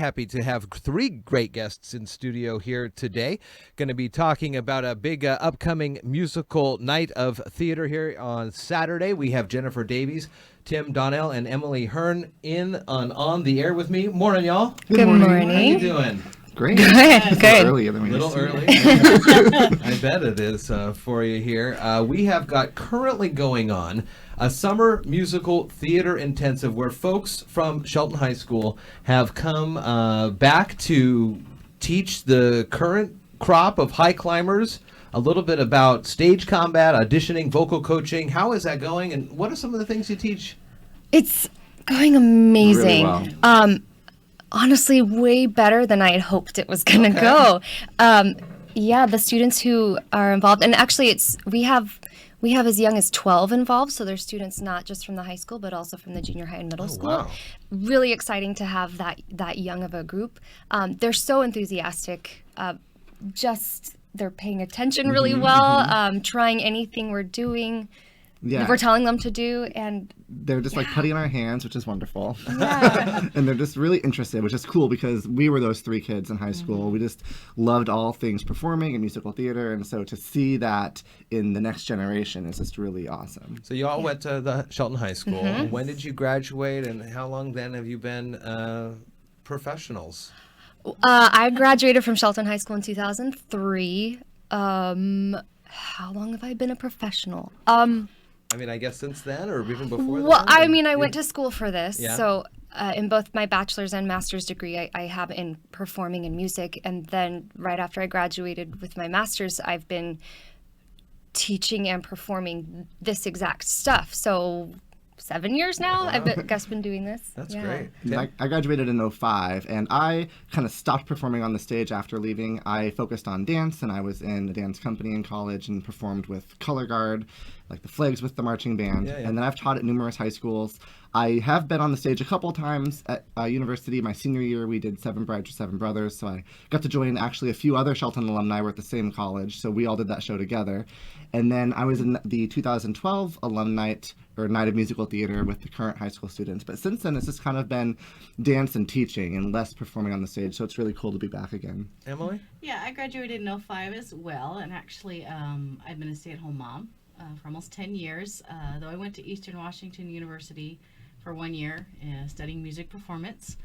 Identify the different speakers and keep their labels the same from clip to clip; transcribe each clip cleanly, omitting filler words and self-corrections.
Speaker 1: happy to have three great guests in studio here today. Going to be talking about a big upcoming musical night of theater here on Saturday. We have Jennifer Davies, Tim Donnell, and Emily Hearn on the air with me. Morning, y'all.
Speaker 2: Good morning.
Speaker 1: How you doing?
Speaker 2: Great.
Speaker 3: Good.
Speaker 2: Earlier than
Speaker 1: A
Speaker 2: we
Speaker 1: little
Speaker 2: used to.
Speaker 1: early. I bet it is for you here. We have got currently going on a summer musical theater intensive where folks from Shelton High School have come back to teach the current crop of high climbers a little bit about stage combat, auditioning, vocal coaching. How is that going, and what are some of the things you teach?
Speaker 3: It's going amazing.
Speaker 2: Really well.
Speaker 3: Honestly, way better than I had hoped it was going to go. Yeah, the students who are involved, and actually we have as young as 12 involved, so there's students not just from the high school, but also from the junior high and middle school.
Speaker 1: Wow.
Speaker 3: Really exciting to have that young of a group. They're so enthusiastic. They're paying attention really well, trying anything we're doing.
Speaker 2: Yeah.
Speaker 3: We're telling them to do, and
Speaker 2: They're just like putty in our hands, which is wonderful.
Speaker 3: yeah.
Speaker 2: And they're just really interested, which is cool because we were those three kids in high school. We just loved all things performing and musical theater. And so to see that in the next generation is just really awesome.
Speaker 1: So you all went to the Shelton High School. When did you graduate, and how long then have you been professionals?
Speaker 3: I graduated from Shelton High School in 2003. How long have I been a professional?
Speaker 1: I mean, I guess since then, or even before that?
Speaker 3: Well, I mean, I went to school for this.
Speaker 1: Yeah.
Speaker 3: So in both my bachelor's and master's degree, I have in performing and music. And then right after I graduated with my master's, I've been teaching and performing this exact stuff. So 7 years now, I've been doing this.
Speaker 1: That's
Speaker 3: Yeah.
Speaker 1: great.
Speaker 2: I graduated in 2005, and I kind of stopped performing on the stage after leaving. I focused on dance, and I was in a dance company in college and performed with Color Guard, like the flags with the marching band.
Speaker 1: Yeah.
Speaker 2: And then I've taught at numerous high schools. I have been on the stage a couple times at university. My senior year, we did Seven Brides for Seven Brothers, so I got to join actually a few other Shelton alumni. We're at the same college, so we all did that show together. And then I was in the 2012 alumni or Night of Musical Theater with the current high school students. But since then, it's just kind of been dance and teaching and less performing on the stage, so it's really cool to be back again.
Speaker 1: Emily?
Speaker 4: Yeah, I graduated in 2005 as well, and actually I've been a stay-at-home mom for almost 10 years, though I went to Eastern Washington University for 1 year studying music performance.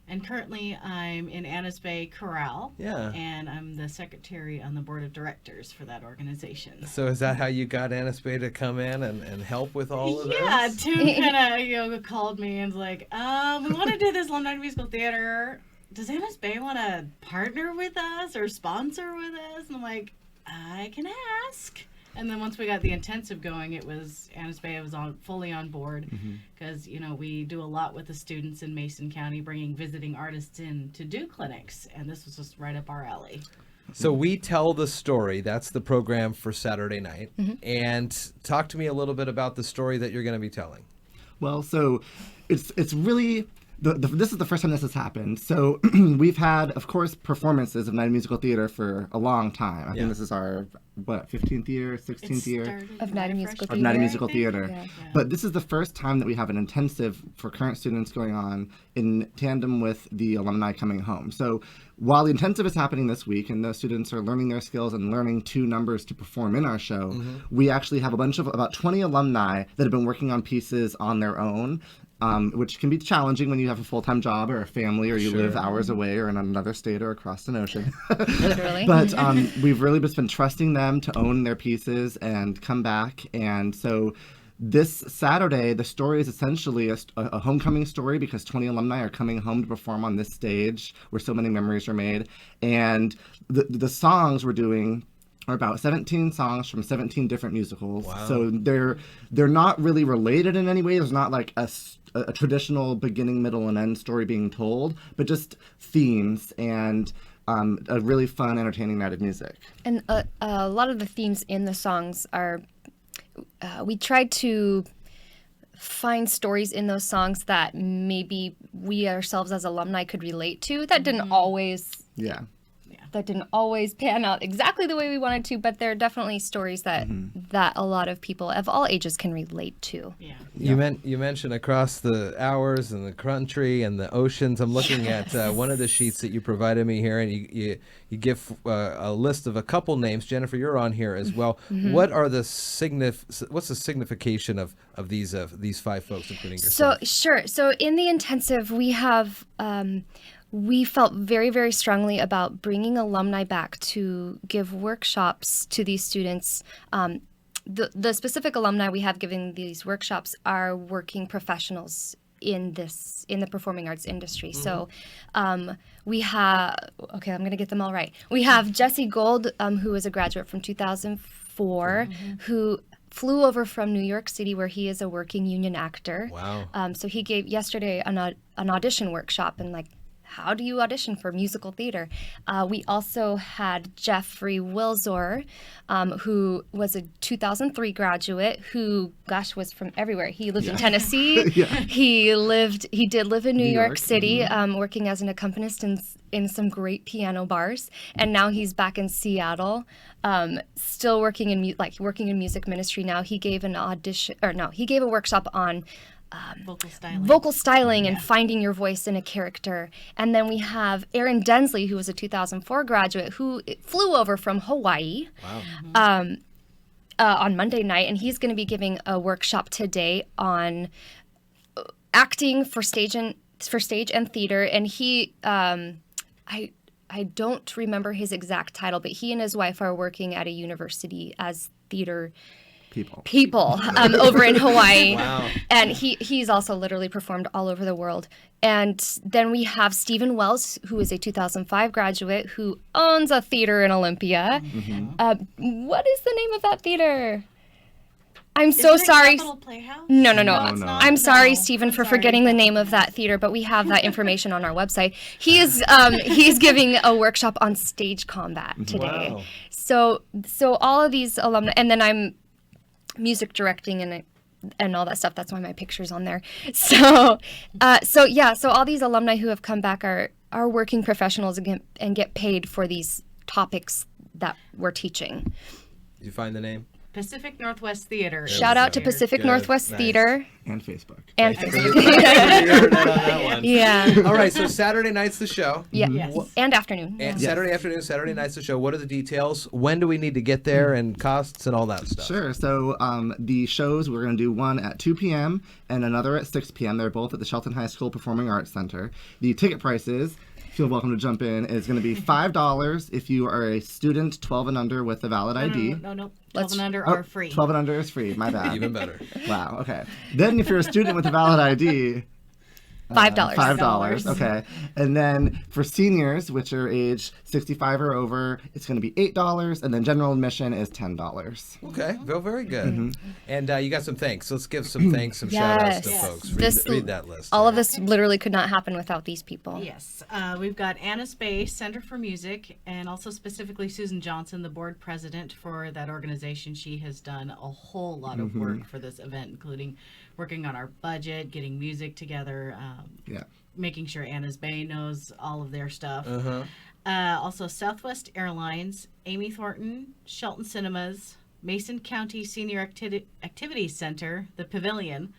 Speaker 4: And currently I'm in Anna's Bay Chorale, and I'm the secretary on the board of directors for that organization.
Speaker 1: So is that how you got Anna Spay to come in and help with all of this?
Speaker 4: Yeah, Tim kind of called me and was like, we want to do this Alumni Musical Theater. Does Anna's Bay want to partner with us or sponsor with us? And I'm like, I can ask. And then once we got the intensive going, it was Anna's Bay was fully on board because we do a lot with the students in Mason County, bringing visiting artists in to do clinics, and this was just right up our alley.
Speaker 1: So We Tell the Story, that's the program for Saturday night. And talk to me a little bit about the story that you're going to be telling.
Speaker 2: Well, so it's really... this is the first time this has happened. So we've had, of course, performances of Night of Musical Theater for a long time. I think this is our, 15th year, 16th year?
Speaker 3: Of Night of Musical
Speaker 2: Of Night of Musical
Speaker 4: I think.
Speaker 2: Theater.
Speaker 3: Yeah.
Speaker 2: But this is the first time that we have an intensive for current students going on in tandem with the alumni coming home. So while the intensive is happening this week and those students are learning their skills and learning 2 numbers to perform in our show, we actually have a bunch of about 20 alumni that have been working on pieces on their own. Which can be challenging when you have a full-time job or a family or you live hours away or in another state or across an ocean.
Speaker 3: Literally.
Speaker 2: But we've really just been trusting them to own their pieces and come back. And so this Saturday, the story is essentially a homecoming story because 20 alumni are coming home to perform on this stage where so many memories are made. And the songs we're doing are about 17 songs from 17 different musicals.
Speaker 1: Wow.
Speaker 2: So they're not really related in any way. There's not like a traditional beginning, middle, and end story being told, but just themes and a really fun, entertaining night of music.
Speaker 3: And a lot of the themes in the songs are, we tried to find stories in those songs that maybe we ourselves as alumni could relate to. That didn't always that didn't always pan out exactly the way we wanted to, but they're definitely stories that that a lot of people of all ages can relate to.
Speaker 4: Yeah.
Speaker 1: You mentioned across the hours and the country and the oceans. I'm looking at one of the sheets that you provided me here, and you give a list of a couple names. Jennifer, you're on here as well. What are the what's the signification of these 5 folks, including yourself?
Speaker 3: So sure. So in the intensive, we have. We felt very, very strongly about bringing alumni back to give workshops to these students. The specific alumni we have giving these workshops are working professionals in the performing arts industry. So we have, okay, I'm going to get them all right. We have Jesse Gold, who is a graduate from 2004, who flew over from New York City, where he is a working union actor.
Speaker 1: Wow.
Speaker 3: So he gave yesterday an audition workshop, and how do you audition for musical theater? We also had Jeffrey Wilzor, who was a 2003 graduate who, was from everywhere. He lived in Tennessee. He did live in New York City, working as an accompanist in some great piano bars. And now he's back in Seattle, still working in music ministry now. He gave he gave a workshop on vocal styling and finding your voice in a character. And then we have Aaron Densley, who was a 2004 graduate who flew over from Hawaii on Monday night, and he's going to be giving a workshop today on acting for stage and theater. And he I don't remember his exact title, but he and his wife are working at a university as theater people over in Hawaii.
Speaker 1: Wow.
Speaker 3: And he's also literally performed all over the world. And then we have Stephen Wells, who is a 2005 graduate who owns a theater in Olympia. What is the name of that theater? I'm so sorry.
Speaker 4: Capitol Playhouse?
Speaker 3: No.
Speaker 4: I'm
Speaker 3: sorry, Stephen, for forgetting the name of that theater, but we have that information on our website. He's giving a workshop on stage combat today.
Speaker 1: Wow.
Speaker 3: So all of these alumni, and then I'm music directing and all that stuff. That's why my picture's on there. So all these alumni who have come back are working professionals and get paid for these topics that we're teaching.
Speaker 1: Did you find the name?
Speaker 4: Pacific Northwest Theater.
Speaker 3: Shout out to Pacific Northwest Theater.
Speaker 2: And Facebook.
Speaker 3: And
Speaker 1: Facebook.
Speaker 3: Yeah.
Speaker 1: All right, so Saturday night's the show.
Speaker 3: Yeah.
Speaker 4: Yes.
Speaker 3: And afternoon.
Speaker 1: And Saturday afternoon, Saturday night's the show. What are the details? When do we need to get there, and costs and all that stuff?
Speaker 2: Sure. So the shows, we're going to do one at 2 p.m. and another at 6 p.m. They're both at the Shelton High School Performing Arts Center. The ticket prices, feel welcome to jump in, is going to be $5 if you are a student 12 and under with a valid ID.
Speaker 4: No. 12 and under are free.
Speaker 2: 12 and under is free. My bad.
Speaker 1: Even better.
Speaker 2: Wow. Okay. Then if you're a student with a valid ID,
Speaker 3: $5.
Speaker 2: $5. Okay. And then for seniors, which are age 65 or over, it's going to be $8. And then general admission is $10.
Speaker 1: Okay. Very good. And you got some thanks. Let's give some thanks, some shout outs to folks. Read that list.
Speaker 3: All of this literally could not happen without these people.
Speaker 4: Yes. We've got Anna Spay, Center for Music, and also specifically Susan Johnson, the board president for that organization. She has done a whole lot of work for this event, including working on our budget, getting music together, making sure Anna's Bay knows all of their stuff. Also, Southwest Airlines, Amy Thornton, Shelton Cinemas, Mason County Senior Activities Center, the Pavilion,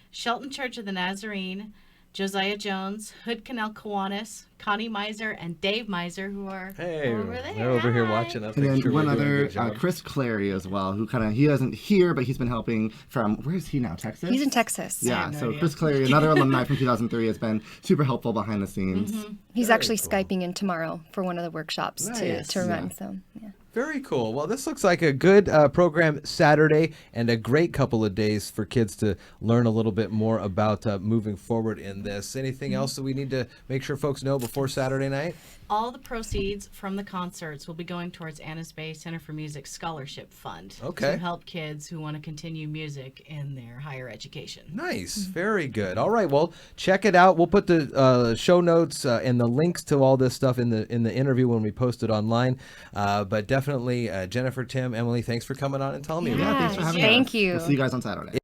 Speaker 4: Shelton Church of the Nazarene, Josiah Jones, Hood Canal Kiwanis, Connie Miser, and Dave Miser, who are over there.
Speaker 1: They're over here watching us.
Speaker 2: And then
Speaker 1: sure
Speaker 2: one
Speaker 1: we're doing a
Speaker 2: other,
Speaker 1: good job.
Speaker 2: Chris Clary as well, who he isn't here, but he's been helping from, where is he now, Texas?
Speaker 3: He's in Texas.
Speaker 2: Yeah, so Chris Clary, another alumni from 2003, has been super helpful behind the scenes.
Speaker 3: He's actually Skyping in tomorrow for one of the workshops to run. So, yeah.
Speaker 1: Very cool. Well, this looks like a good program Saturday and a great couple of days for kids to learn a little bit more about moving forward in this. Anything else that we need to make sure folks know before Saturday night?
Speaker 4: All the proceeds from the concerts will be going towards Anna's Bay Center for Music Scholarship Fund to help kids who want to continue music in their higher education.
Speaker 1: Nice. Very good. All right. Well, check it out. We'll put the show notes and the links to all this stuff in the interview when we post it online. But definitely, Jennifer, Tim, Emily, thanks for coming on and telling me about it.
Speaker 2: Yeah, thanks for having us.
Speaker 3: Thank you.
Speaker 2: We'll see you guys on Saturday.